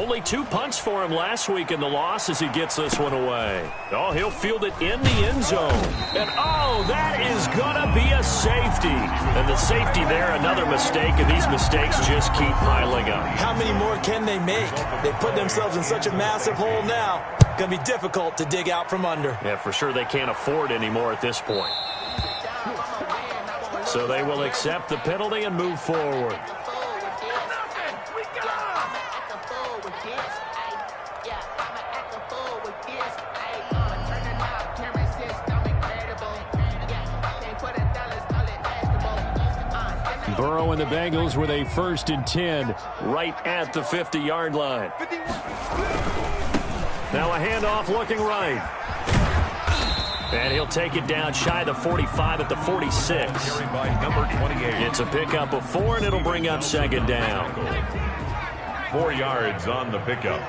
Only 2 punts for him last week in the loss as he gets this one away. Oh, he'll field it in the end zone. And, oh, that is going to be a safety. And the safety there, another mistake, and these mistakes just keep piling up. How many more can they make? They put themselves in such a massive hole now. Going to be difficult to dig out from under. Yeah, for sure they can't afford anymore at this point. So they will accept the penalty and move forward. Burrow and the Bengals with a 1st and 10 right at the 50-yard line. Now a handoff looking right. And he'll take it down shy of the 45 at the 46. Carried by number 28. It's a pickup of 4, and it'll bring up 2nd down. 4 yards on the pickup.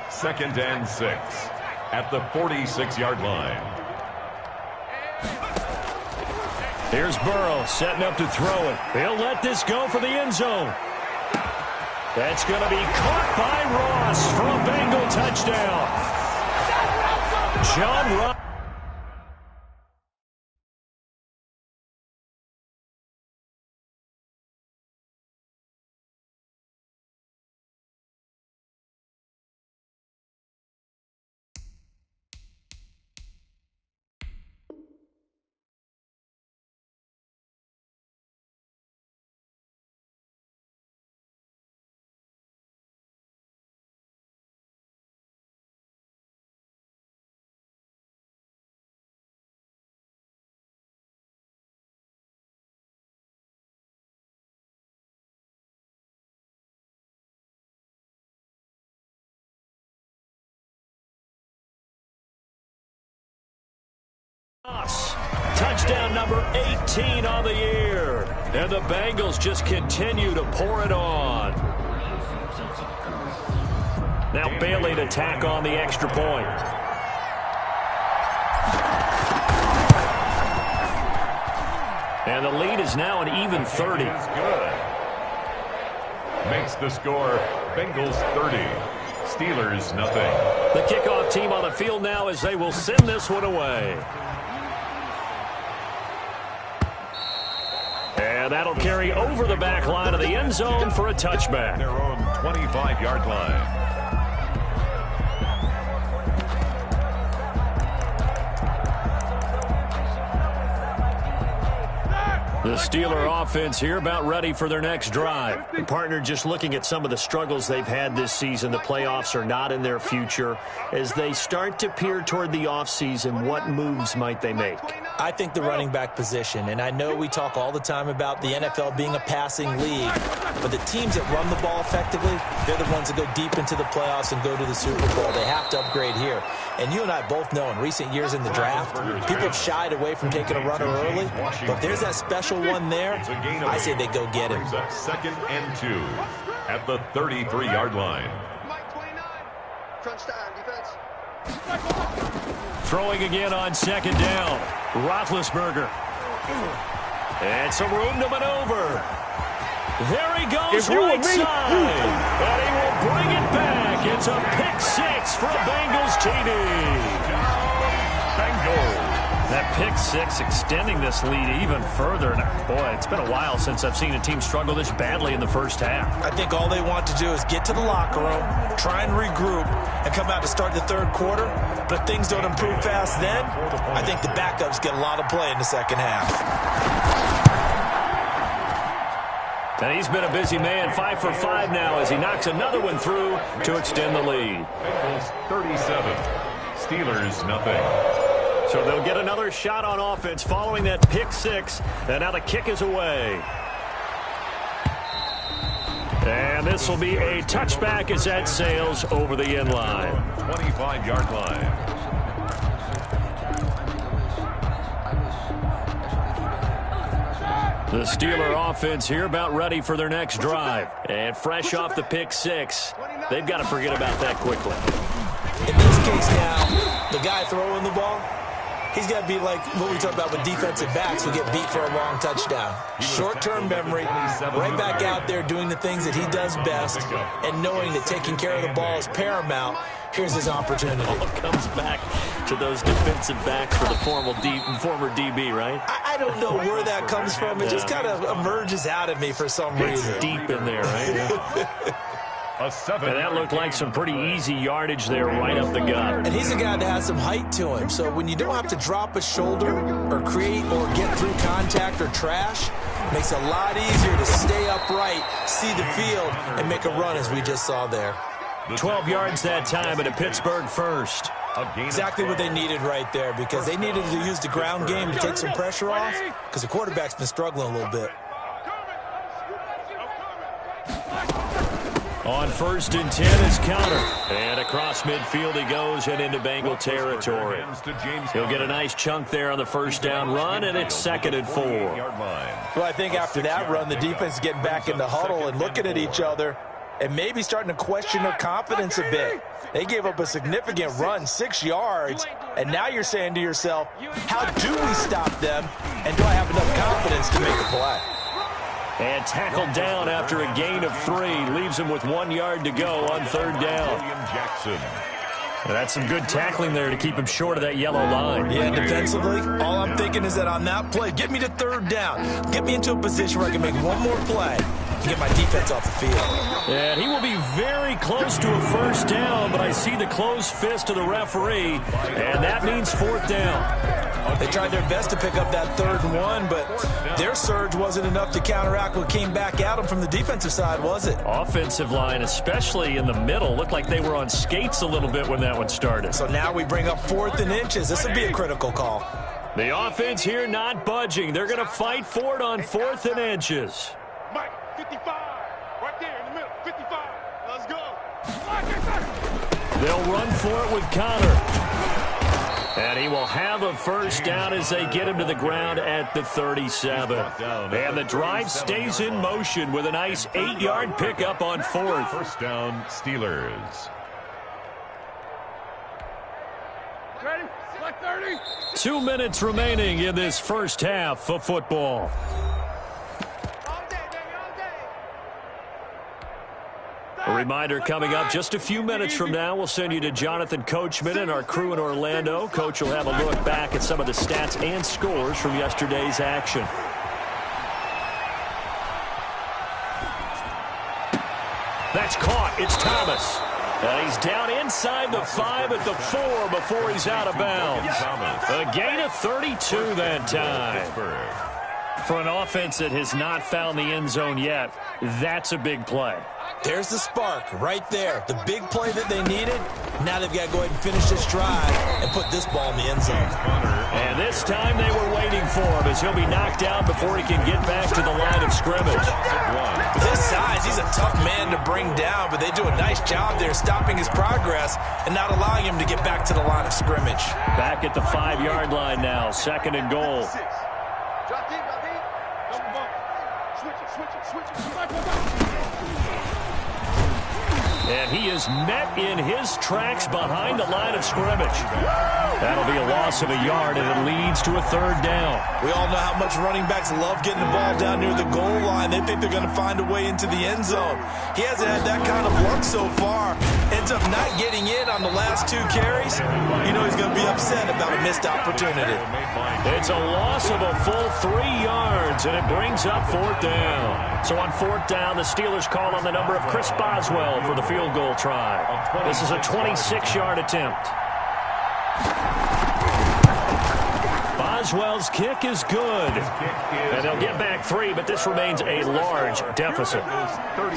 2nd and 6 at the 46-yard line. Here's Burrow setting up to throw it. He'll let this go for the end zone. That's going to be caught by Ross for a Bengal touchdown. John Ross. Touchdown number 18 on the year. And the Bengals just continue to pour it on. Now Bailey to tack on the extra point. And the lead is now an even 30. Good. Makes the score Bengals 30. Steelers nothing. The kickoff team on the field now as they will send this one away. And that'll carry over the back line of the end zone for a touchback. Their own 25-yard line. The Steeler offense here about ready for their next drive. The partner just looking at some of the struggles they've had this season. The playoffs are not in their future. As they start to peer toward the offseason, what moves might they make? I think the running back position, and I know we talk all the time about the NFL being a passing league, but the teams that run the ball effectively, they're the ones that go deep into the playoffs and go to the Super Bowl. They have to upgrade here. And you and I both know in recent years in the draft, people have shied away from taking a runner early, but if there's that special one there, I say they go get him. 2nd and 2 at the 33-yard line. Throwing again on 2nd down. Roethlisberger. And some room to maneuver. There he goes right side. And he will bring it back. It's a pick-6 for a Bengals TD. Bengals. That pick-6 extending this lead even further. And boy, it's been a while since I've seen a team struggle this badly in the first half. I think all they want to do is get to the locker room, try and regroup, and come out to start the 3rd quarter. But if things don't improve fast then, I think the backups get a lot of play in the 2nd half. And he's been a busy man, 5 for 5 now as he knocks another one through to extend the lead. Bengals 37. Steelers nothing. So they'll get another shot on offense following that pick-6. And now the kick is away. And this will be a touchback as that sails over the end line. 25-yard line. The Steeler offense here about ready for their next drive. And fresh off the pick-6, they've got to forget about that quickly. In this case now, the guy throwing the ball, He's got to be like what we talk about with defensive backs who get beat for a long touchdown. Short-term memory, right back out there doing the things that he does best, and knowing that taking care of the ball is paramount. Here's his opportunity. All comes back to those defensive backs for the former DB, right? I don't know where that comes from. It just kind of emerges out of me for some reason. It's deep in there, right? And that looked like some pretty easy yardage there right up the gut. And he's a guy that has some height to him, so when you don't have to drop a shoulder or create or get through contact or trash, it makes it a lot easier to stay upright, see the field, and make a run as we just saw there. 12 yards that time and a Pittsburgh first. Exactly what they needed right there, because they needed to use the ground game to take some pressure off, because the quarterback's been struggling a little bit. On 1st and 10 is Counter. And across midfield he goes and into Bengal territory. He'll get a nice chunk there on the first down run, and it's 2nd and 4. Well, I think after that run, the defense is getting back in the huddle and looking at each other and maybe starting to question their confidence a bit. They gave up a significant run, 6 yards, and now you're saying to yourself, how do we stop them, and do I have enough confidence to make a play? And tackled down after a gain of 3. Leaves him with 1 yard to go on 3rd down. And that's some good tackling there to keep him short of that yellow line. Yeah, defensively, all I'm thinking is that on that play, get me to 3rd down. Get me into a position where I can make one more play and get my defense off the field. And he will be very close to a 1st down, but I see the closed fist of the referee, and that means 4th down. They tried their best to pick up that 3rd and 1, but their surge wasn't enough to counteract what came back at them from the defensive side, was it? Offensive line, especially in the middle, looked like they were on skates a little bit when that one started. So now we bring up 4th and inches. This would be a critical call. The offense here not budging. They're going to fight for it on 4th and inches. Mike, 55, right there in the middle, 55. Let's go. They'll run for it with Connor. And he will have a 1st down as they get him to the ground at the 37. And the drive stays in motion with a nice 8-yard pickup on 4th. 1st down, Steelers. Ready? Like 30. 2 minutes remaining in this first half of football. A reminder coming up just a few minutes from now, we'll send you to Jonathan Coachman and our crew in Orlando. Coach will have a look back at some of the stats and scores from yesterday's action. That's caught. It's Thomas. And he's down inside the 5 at the 4 before he's out of bounds. A gain of 32 that time. For an offense that has not found the end zone yet, that's a big play. There's the spark right there. The big play that they needed. Now they've got to go ahead and finish this drive and put this ball in the end zone. And this time they were waiting for him as he'll be knocked down before he can get back to the line of scrimmage. With his size, he's a tough man to bring down, but they do a nice job there stopping his progress and not allowing him to get back to the line of scrimmage. Back at the 5-yard line now, 2nd and goal. And he is met in his tracks behind the line of scrimmage. That'll be a loss of a yard, and it leads to a 3rd down. We all know how much running backs love getting the ball down near the goal line. They think they're going to find a way into the end zone. He hasn't had that kind of luck so far. Ends up not getting in on the last 2 carries. You know he's going to be upset about a missed opportunity. It's a loss of a full 3 yards, and it brings up 4th down. So on 4th down, the Steelers call on the number of Chris Boswell for the field goal try. This is a 26-yard attempt. Boswell's kick is good. And they'll get back 3, but this remains a large deficit.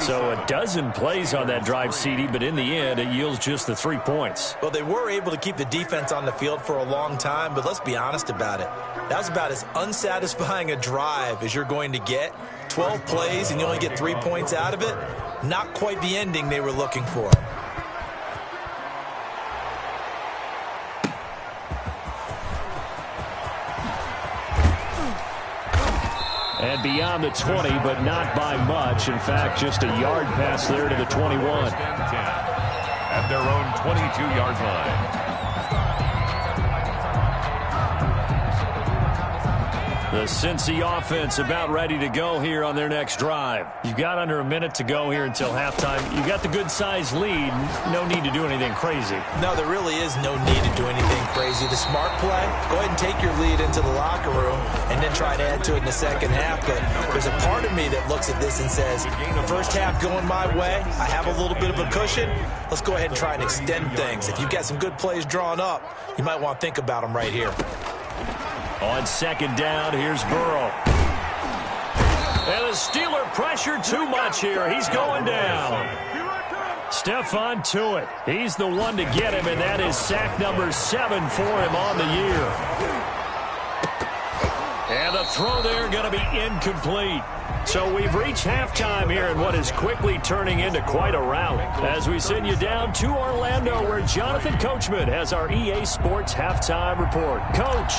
So a dozen plays on that drive, CD, but in the end, it yields just the 3 points. Well, they were able to keep the defense on the field for a long time, but let's be honest about it. That was about as unsatisfying a drive as you're going to get. 12 plays and you only get 3 points out of it. Not quite the ending they were looking for. And beyond the 20, but not by much. In fact, just a yard pass there to the 21. At their own 22-yard line. The Cincy offense about ready to go here on their next drive. You've got under a minute to go here until halftime. You've got the good-sized lead. No need to do anything crazy. No, there really is no need to do anything crazy. The smart play, go ahead and take your lead into the locker room and then try to add to it in the second half. But there's a part of me that looks at this and says, first half going my way, I have a little bit of a cushion. Let's go ahead and try and extend things. If you've got some good plays drawn up, you might want to think about them right here. On second down, here's Burrow. And the Steeler pressure too much here. He's going down. Stephon Tuitt. He's the one to get him, and that is sack number 7 for him on the year. And the throw there going to be incomplete. So we've reached halftime here in what is quickly turning into quite a rout. As we send you down to Orlando, where Jonathan Coachman has our EA Sports halftime report. Coach.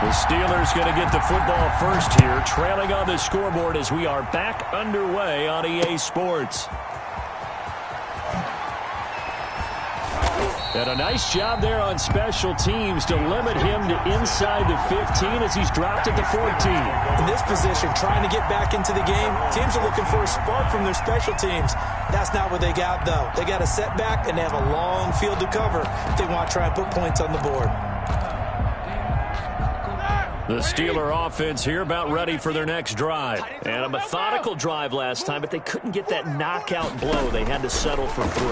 The Steelers going to get the football first here, trailing on the scoreboard as we are back underway on EA Sports. And a nice job there on special teams to limit him to inside the 15 as he's dropped at the 14. In this position, trying to get back into the game, teams are looking for a spark from their special teams. That's not what they got, though. They got a setback, and they have a long field to cover if they want to try and put points on the board. The Steeler offense here about ready for their next drive. And a methodical drive last time, but they couldn't get that knockout blow. They had to settle for 3.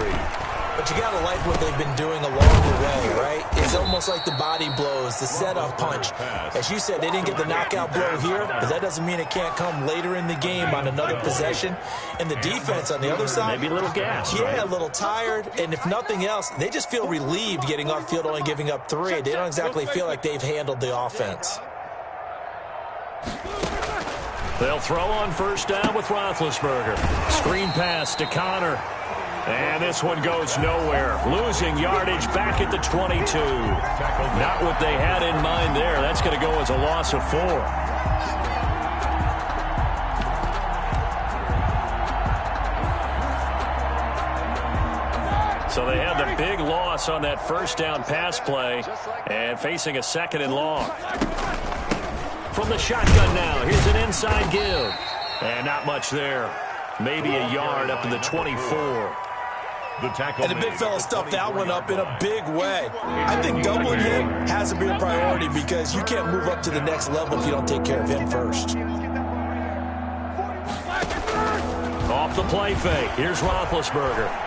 But you got to like what they've been doing along the way, right? It's almost like the body blows, the setup punch. As you said, they didn't get the knockout blow here, but that doesn't mean it can't come later in the game on another possession. And the defense on the other side, maybe a little gas. Yeah, right? a little tired. And if nothing else, they just feel relieved getting upfield, only giving up 3. They don't exactly feel like they've handled the offense. They'll throw on first down with Roethlisberger. Screen pass to Connor. And this one goes nowhere. Losing yardage back at the 22. Not what they had in mind there. That's going to go as a loss of 4. So they had the big loss on that first down pass play and facing a 2nd and long. From the shotgun now, here's an inside give. And not much there. Maybe a yard up to the 24. And the big fella stuffed that one up in a big way. I think doubling him has to be a priority because you can't move up to the next level if you don't take care of him first. Off the play fake. Here's Roethlisberger.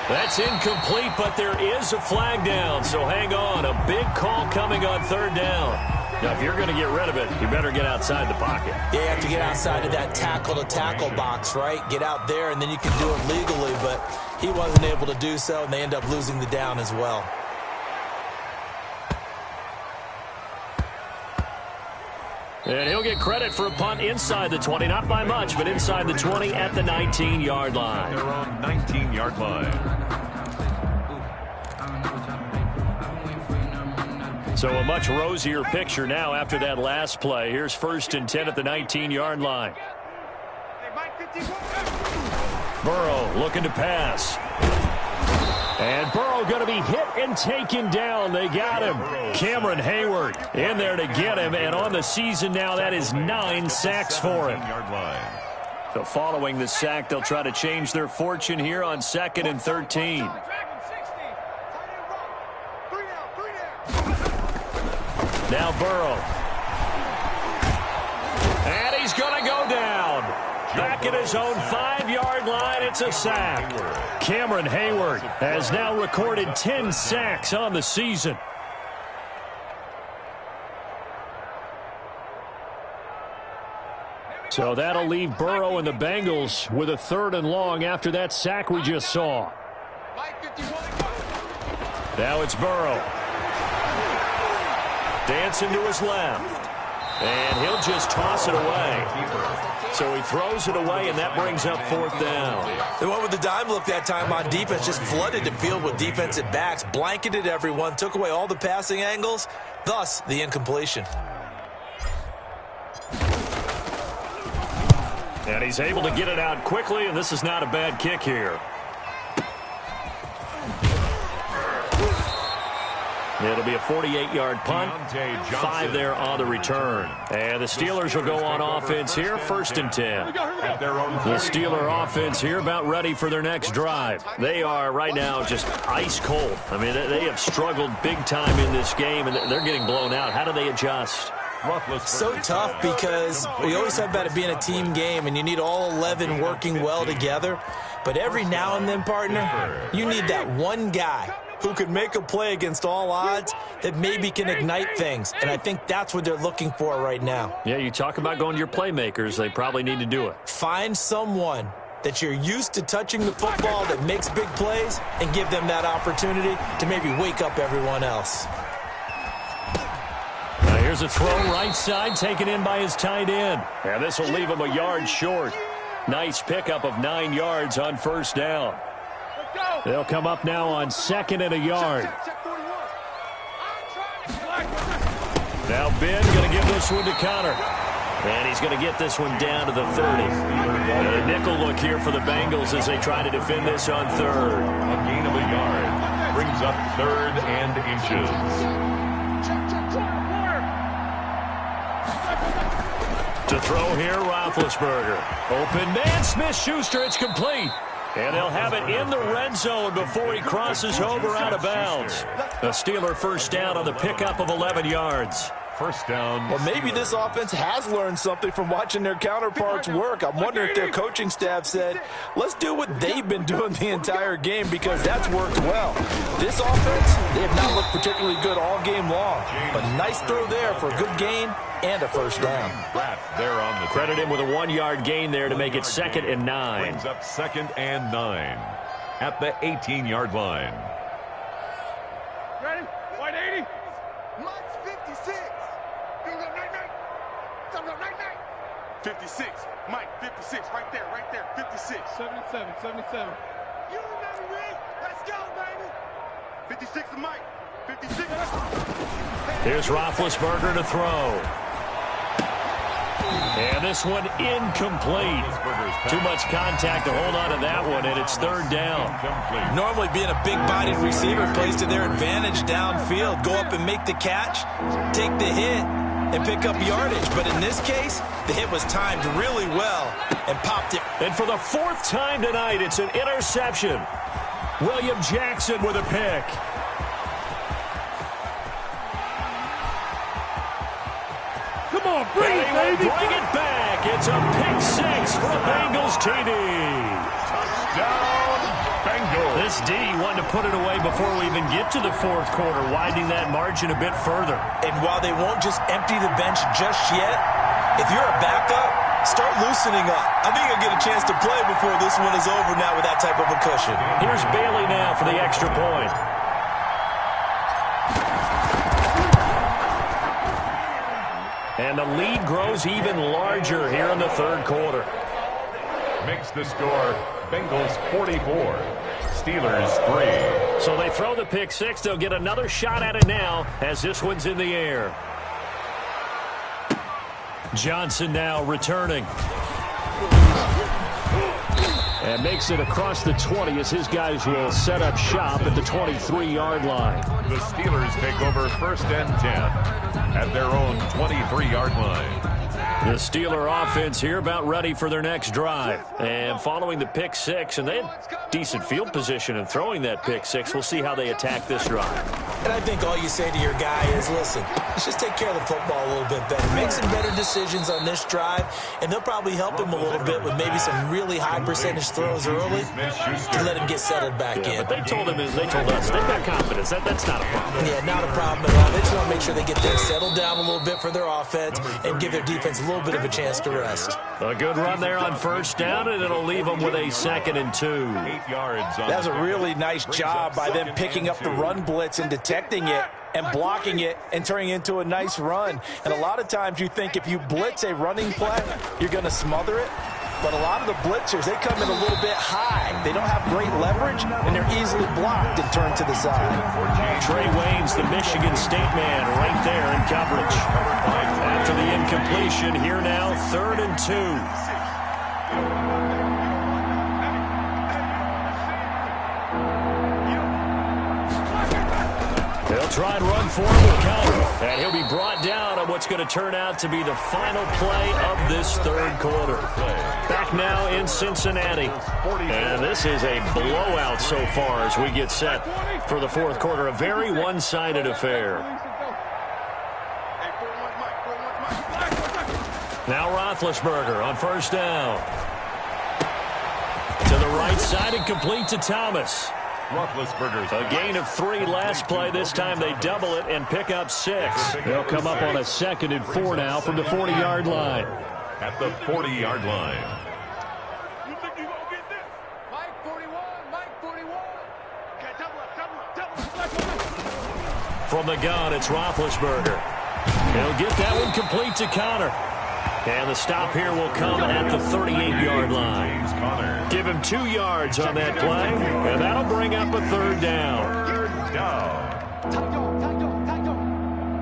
That's incomplete, but there is a flag down, so hang on. A big call coming on 3rd down. Now, if you're going to get rid of it, you better get outside the pocket. Yeah, you have to get outside of that tackle-to-tackle box, right? Get out there, and then you can do it legally, but he wasn't able to do so, and they end up losing the down as well. And he'll get credit for a punt inside the 20, not by much, but inside the 20 at the 19-yard line. They're on 19-yard line. So a much rosier picture now after that last play. Here's 1st and 10 at the 19-yard line. Burrow looking to pass. And Burrow going to be hit and taken down. They got him. Cameron Hayward in there to get him. And on the season now, that is 9 sacks for him. So following the sack, they'll try to change their fortune here on 2nd and 13. Now Burrow. And he's going to go down. Back at his own 5-yard line, it's a sack. Cameron Hayward has now recorded 10 sacks on the season. So that'll leave Burrow and the Bengals with a 3rd and long after that sack we just saw. Now it's Burrow. Dancing to his left. And he'll just toss it away. So he throws it away, and that brings up 4th down. They went with the dime look that time on defense, just flooded the field with defensive backs, blanketed everyone, took away all the passing angles, thus the incompletion. And he's able to get it out quickly, and this is not a bad kick here. It'll be a 48-yard punt, 5 there on the return. And the Steelers will go on offense here, 1st and 10. The Steeler offense here about ready for their next drive. They are right now just ice cold. I mean, they have struggled big time in this game, and they're getting blown out. How do they adjust? So tough because we always talk about it being a team game, and you need all 11 working well together. But every now and then, partner, you need that one guy who could make a play against all odds that maybe can ignite things. And I think that's what they're looking for right now. Yeah, you talk about going to your playmakers. They probably need to do it. Find someone that you're used to touching the football that makes big plays and give them that opportunity to maybe wake up everyone else. Now here's a throw right side taken in by his tight end. And this will leave him a yard short. Nice pickup of 9 yards on 1st down. They'll come up now on 2nd and a yard. Now Ben going to give this one to Connor. And he's going to get this one down to the 30. And a nickel look here for the Bengals as they try to defend this on 3rd. A gain of a yard brings up 3rd and inches. To throw here, Roethlisberger. Open man, Smith-Schuster, it's complete. And they'll have it in the red zone before he crosses over out of bounds. A Steeler 1st down on the pickup of 11 yards. 1st down. Well, maybe this offense has learned something from watching their counterparts work. I'm wondering if their coaching staff said, let's do what they've been doing the entire game because that's worked well. This offense, they have not looked particularly good all game long. But nice throw there for a good gain and a 1st down. There on the Credit him with a 1-yard gain there to make it 2nd and 9. Brings up 2nd and 9 at the 18-yard line. Ready? White 80. Mike's 56. 56. Mike, 56. Right there, 56. 77. You remember me? Let's go, baby. 56 to Mike. 56. Here's Roethlisberger to throw. And this one incomplete. Too much contact to hold on to that one, and it's 3rd down. Normally being a big-bodied receiver plays to their advantage downfield. Go up and make the catch, take the hit, and pick up yardage. But in this case, the hit was timed really well and popped it. And for the 4th time tonight, it's an interception. William Jackson with a pick. Come on, bring it, baby. Bring it back. It's a pick 6 for the Bengals TD. Touchdown, Bengals. This D wanted to put it away before we even get to the 4th quarter, widening that margin a bit further. And while they won't just empty the bench just yet, if you're a backup, start loosening up. I think you'll get a chance to play before this one is over now with that type of a cushion. Here's Bailey now for the extra point. And the lead grows even larger here in the 3rd quarter. Makes the score Bengals 44, Steelers 3. So they throw the pick 6. They'll get another shot at it now as this one's in the air. Johnson now returning. And makes it across the 20 as his guys will set up shop at the 23-yard line. The Steelers take over 1st and 10 at their own 23-yard line. The Steeler offense here about ready for their next drive. And following the pick 6, and they had decent field position in throwing that pick 6. We'll see how they attack this drive. And I think all you say to your guy is, listen, let's just take care of the football a little bit better. Make some better decisions on this drive, and they'll probably help him a little bit with maybe some really high percentage throws early to let him get settled back in. But they told us they've got confidence. That's not a problem. Yeah, not a problem at all. They just want to make sure they get there, settle down a little bit for their offense, and give their defense a little bit of a chance to rest. A good run there on 1st down, and it'll leave them with a 2nd and 2. 8 yards. That was a really nice job by them picking up the run blitz and detecting it and blocking it and turning it into a nice run. And a lot of times you think if you blitz a running play, you're going to smother it. But a lot of the blitzers, they come in a little bit high. They don't have great leverage, and they're easily blocked and turned to the side. Trey Waynes, the Michigan State man, right there in coverage. After the incompletion, here now, 3rd and 2. They'll try and run for him with counter. And he'll be brought down on what's going to turn out to be the final play of this third quarter. Back now in Cincinnati. And this is a blowout so far as we get set for the fourth quarter. A very one-sided affair. Now Roethlisberger on first down. To the right side and complete to Thomas. Roethlisberger's a gain of 3 last play. This time they double it and pick up 6. They'll come up on a 2nd and 4 now from the 40-yard line. At the 40-yard line. You think you gonna get this? Mike 41, Mike 41. Okay, double up. From the gun, it's Roethlisberger. He'll get that one complete to Connor. And the stop here will come at the 38-yard line. Give him 2 yards on that play, and that'll bring up a 3rd down.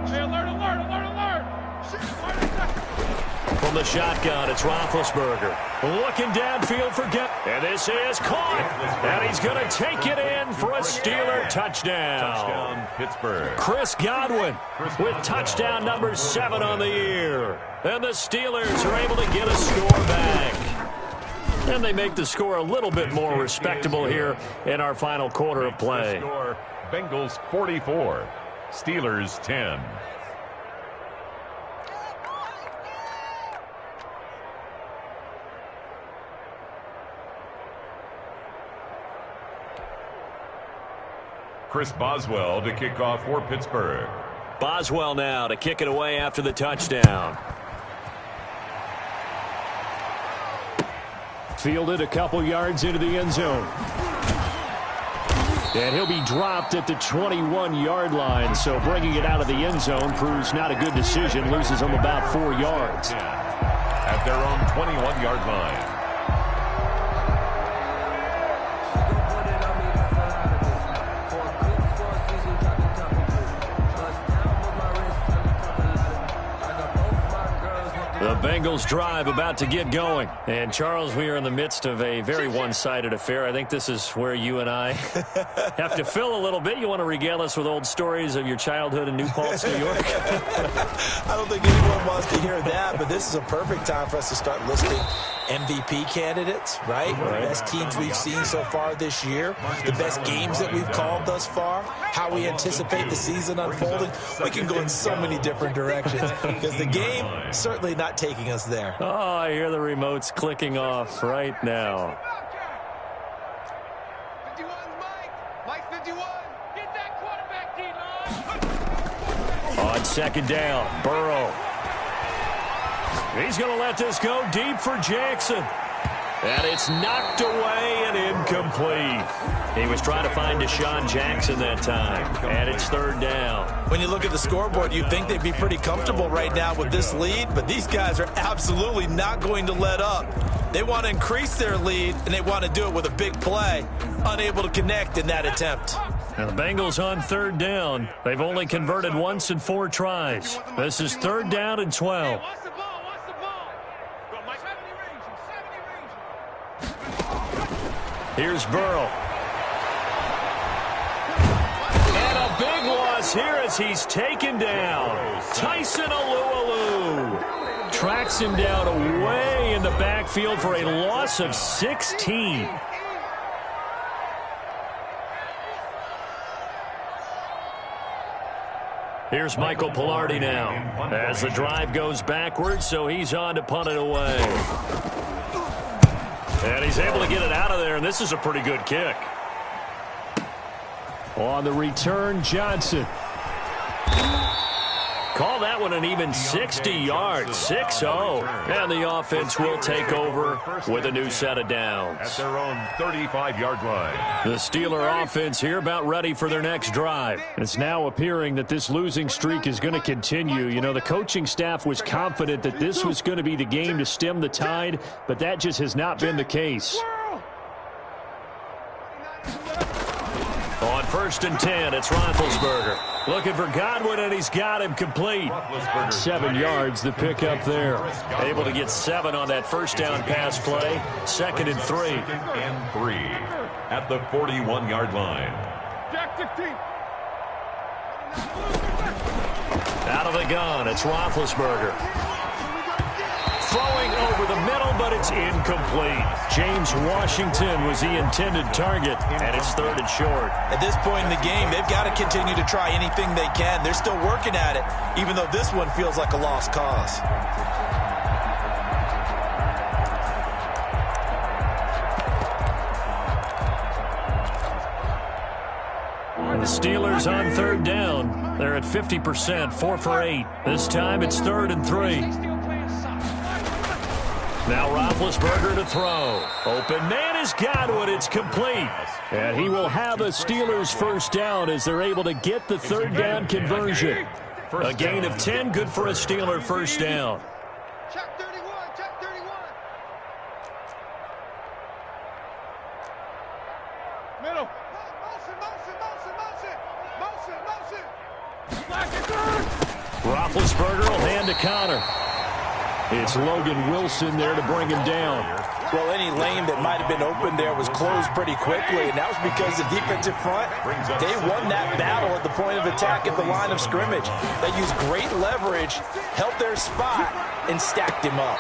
Hey, alert. From the shotgun, it's Roethlisberger. Looking downfield for and this is caught. And he's going to take it in for a Steeler touchdown. Pittsburgh. Chris Godwin with touchdown number 7 on the year. And the Steelers are able to get a score back. And they make the score a little bit more respectable here in our final quarter of play. Score, Bengals 44, Steelers 10. Chris Boswell to kick off for Pittsburgh. Boswell now to kick it away after the touchdown. Fielded a couple yards into the end zone. And he'll be dropped at the 21-yard line, so bringing it out of the end zone proves not a good decision. Loses him about 4 yards. At their own 21-yard line. The Bengals drive about to get going. And, Charles, we are in the midst of a very one-sided affair. I think this is where you and I have to fill a little bit. You want to regale us with old stories of your childhood in New Paltz, New York? I don't think anyone wants to hear that, but this is a perfect time for us to start listing MVP candidates, right? The best teams we've seen so far this year, the best games that we've called thus far, how we anticipate the season unfolding. We can go in so many different directions because the game certainly not taking us there. Oh, I hear the remotes clicking off right now. 51, Mike 51. Get that quarterback, D-line. On 2nd down, Burrow. He's going to let this go deep for Jackson. And it's knocked away and incomplete. He was trying to find Deshaun Jackson that time. And it's 3rd down. When you look at the scoreboard, you'd think they'd be pretty comfortable right now with this lead, but these guys are absolutely not going to let up. They want to increase their lead, and they want to do it with a big play. Unable to connect in that attempt. And the Bengals on 3rd down. They've only converted once in 4 tries. This is 3rd down and 12. Watch the ball. Go, Mike. 70 range. Here's Burrow. And a big loss here as he's taken down. Tyson Alualu tracks him down away in the backfield for a loss of 16. Here's Michael Pilardi now as the drive goes backwards, so he's on to punt it away. And he's able to get it out of there, and this is a pretty good kick. On the return, Johnson. Call that one an even 60 yards, 6-0. And the offense will take over with a new set of downs. At their own 35-yard line. The Steeler offense here about ready for their next drive. It's now appearing that this losing streak is going to continue. You know, the coaching staff was confident that this was going to be the game to stem the tide, but that just has not been the case. On 1st and 10, it's Roethlisberger. Looking for Godwin, and he's got him complete. 7 yards, the pickup there. Able to get 7 on that first down pass play. 2nd and 3. 2nd and 3 at the 41-yard line. Jack 16. Out of the gun, it's Roethlisberger. Throwing over the middle, but it's incomplete. James Washington was the intended target, and it's 3rd and short. At this point in the game, they've got to continue to try anything they can. They're still working at it, even though this one feels like a lost cause. The Steelers on 3rd down. They're at 50%, 4 for 8. This time it's 3rd and 3. Now Roethlisberger to throw. Open man has got it. It's complete. And he will have a Steelers first down as they're able to get the 3rd down conversion. A gain of 10, good for a Steeler first down. Check 31, check 31. Middle. Roethlisberger will hand to Connor. It's Logan Wilson there to bring him down. Well, any lane that might have been open there was closed pretty quickly, and that was because the defensive front, they won that battle at the point of attack at the line of scrimmage. They used great leverage, held their spot, and stacked him up.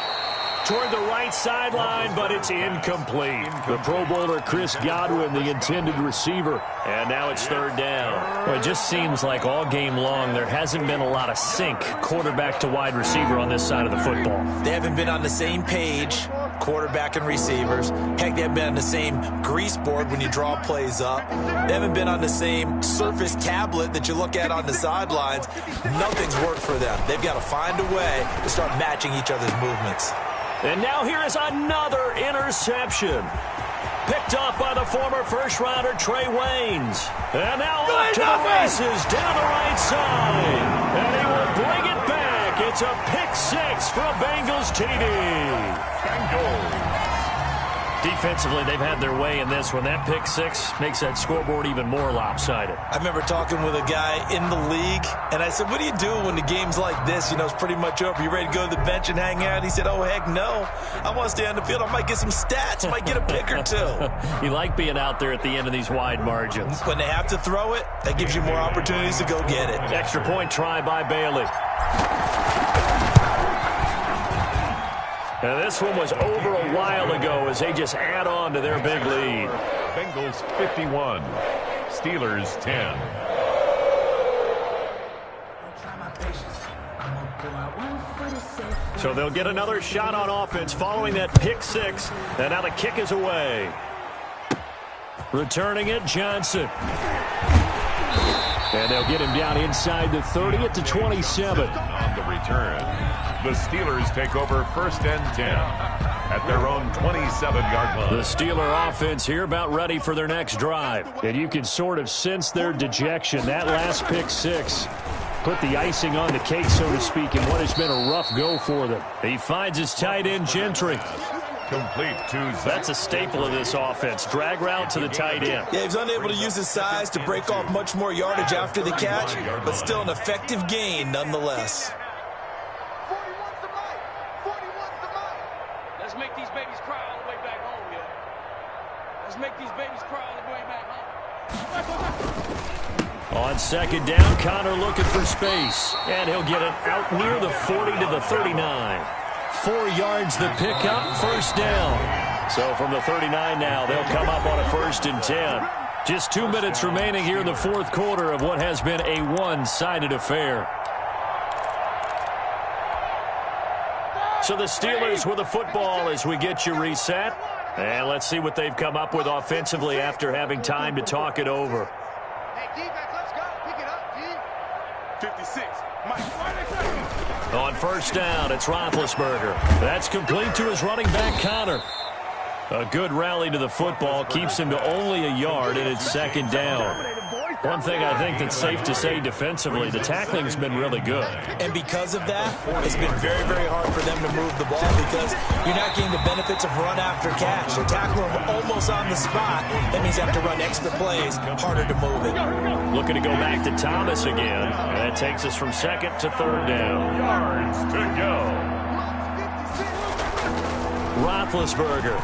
Toward the right sideline, but it's incomplete. The Pro Bowler Chris Godwin, the intended receiver. And now it's 3rd down. Well, it just seems like all game long there hasn't been a lot of sync quarterback to wide receiver on this side of the football. They haven't been on the same page, quarterback and receivers. Heck, they haven't been on the same grease board when you draw plays up. They haven't been on the same Surface tablet that you look at on the sidelines. Nothing's worked for them. They've got to find a way to start matching each other's movements. And now here is another interception. Picked off by the former first-rounder Trey Waynes. And now off to the races down the right side. And he will bring it back. It's a pick 6 for a Bengals TD. Bengals. Defensively, they've had their way in this one. That pick 6 makes that scoreboard even more lopsided. I remember talking with a guy in the league, and I said, what do you do when the game's like this? You know, it's pretty much over. You ready to go to the bench and hang out? He said, oh, heck no. I want to stay on the field. I might get some stats. I might get a pick or two. You like being out there at the end of these wide margins. When they have to throw it, that gives you more opportunities to go get it. Extra point try by Bailey. Now this one was over a while ago as they just add on to their big lead. Bengals 51, Steelers 10. So they'll get another shot on offense following that pick 6. And now the kick is away. Returning it, Johnson. And they'll get him down inside the 30 at the 27. On the return, the Steelers take over 1st and 10 at their own 27-yard line. The Steeler offense here about ready for their next drive. And you can sort of sense their dejection. That last pick 6 put the icing on the cake, so to speak, in what has been a rough go for them. He finds his tight end, Gentry. Complete to Zach. That's a staple of this offense. Drag route to the tight end. Yeah, he was unable to use his size to break off much more yardage after the catch, but still an effective gain nonetheless. 41's the mic. 41's the mic. Let's make these babies cry all the way back home, yeah. Let's make these babies cry all the way back home. On 2nd down, Connor looking for space. And he'll get it out near the 40 to the 39. 4 yards the pickup, 1st down. So from the 39 now, they'll come up on a 1st and 10. Just 2 minutes remaining here in the 4th quarter of what has been a one-sided affair. So the Steelers with the football as we get you reset. And let's see what they've come up with offensively after having time to talk it over. Hey, defense, let's go. Pick it up, D. 56. Mike, On 1st down, it's Roethlisberger. That's complete to his running back, Connor. A good rally to the football keeps him to only a yard, and it's 2nd down. One thing I think that's safe to say defensively, the tackling's been really good. And because of that, it's been very, very hard for them to move the ball because you're not getting the benefits of run after catch. They're tackling them almost on the spot. That means they have to run extra plays, harder to move it. Looking to go back to Thomas again. And that takes us from 2nd to 3rd down. Yards to go. Roethlisberger.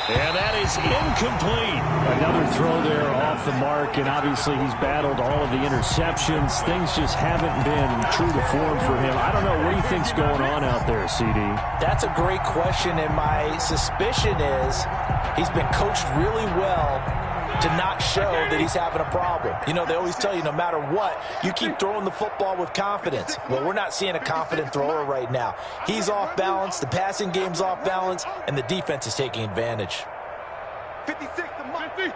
And that is incomplete. Another throw there off the mark, and obviously he's battled all of the interceptions. Things just haven't been true to form for him. I don't know. What do you think's going on out there, CD? That's a great question, and my suspicion is he's been coached really well to not show that he's having a problem. You know, they always tell you no matter what, you keep throwing the football with confidence. Well, we're not seeing a confident thrower right now. He's off balance, the passing game's off balance, and the defense is taking advantage. 56 to Mike. 56.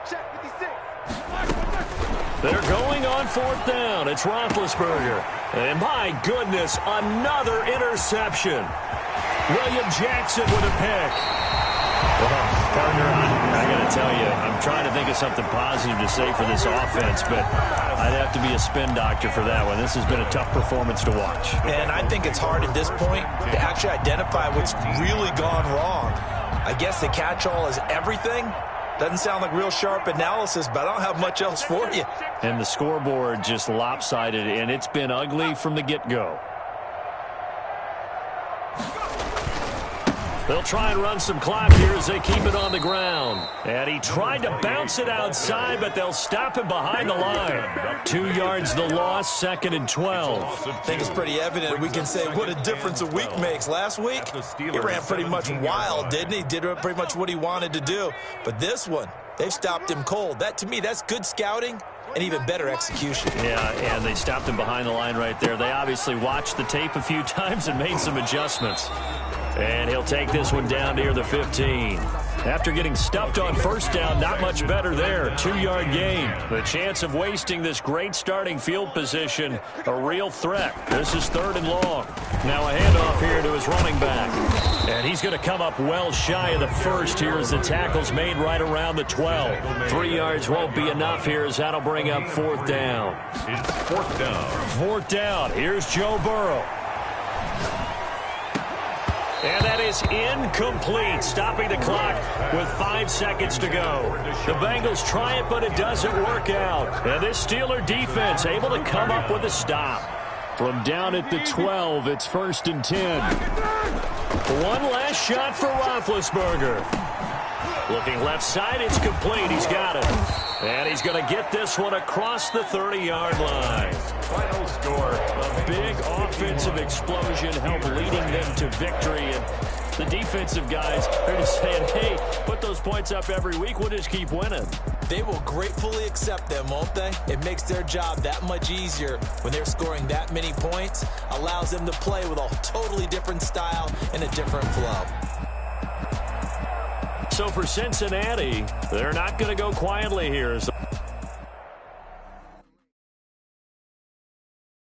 Check 56. They're going on fourth down. It's Roethlisberger. And my goodness, another interception. William Jackson with a pick. Well, partner, I got to tell you, I'm trying to think of something positive to say for this offense, but I'd have to be a spin doctor for that one. This has been a tough performance to watch. And I think it's hard at this point to actually identify what's really gone wrong. I guess the catch-all is everything. Doesn't sound like real sharp analysis, but I don't have much else for you. And the scoreboard just lopsided, and it's been ugly from the get-go. They'll try and run some clock here as they keep it on the ground. And he tried to bounce it outside, but they'll stop him behind the line. 2 yards the loss, 2nd and 12. I think it's pretty evident. We can say what a difference a week makes. Last week, he ran pretty much wild, didn't he? Did pretty much what he wanted to do. But this one, they've stopped him cold. That, to me, that's good scouting and even better execution. Yeah, and they stopped him behind the line right there. They obviously watched the tape a few times and made some adjustments. And he'll take this one down near the 15. After getting stuffed on first down, not much better there. 2-yard gain. The chance of wasting this great starting field position, a real threat. This is 3rd and long. Now a handoff here to his running back. And he's going to come up well shy of the first here as the tackle's made right around the 12. 3 yards won't be enough here as that'll bring up 4th down. It's 4th down. 4th down. Here's Joe Burrow. And that is incomplete, stopping the clock with 5 seconds to go. The Bengals try it, but it doesn't work out. And this Steeler defense able to come up with a stop. From down at the 12, it's 1st and 10. One last shot for Roethlisberger. Looking left side, it's complete. He's got it. And he's going to get this one across the 30-yard line. Final score. A big offensive explosion helped leading them to victory. And the defensive guys are just saying, hey, put those points up every week. We'll just keep winning. They will gratefully accept them, won't they? It makes their job that much easier when they're scoring that many points. Allows them to play with a totally different style and a different flow. So for Cincinnati, they're not going to go quietly here as the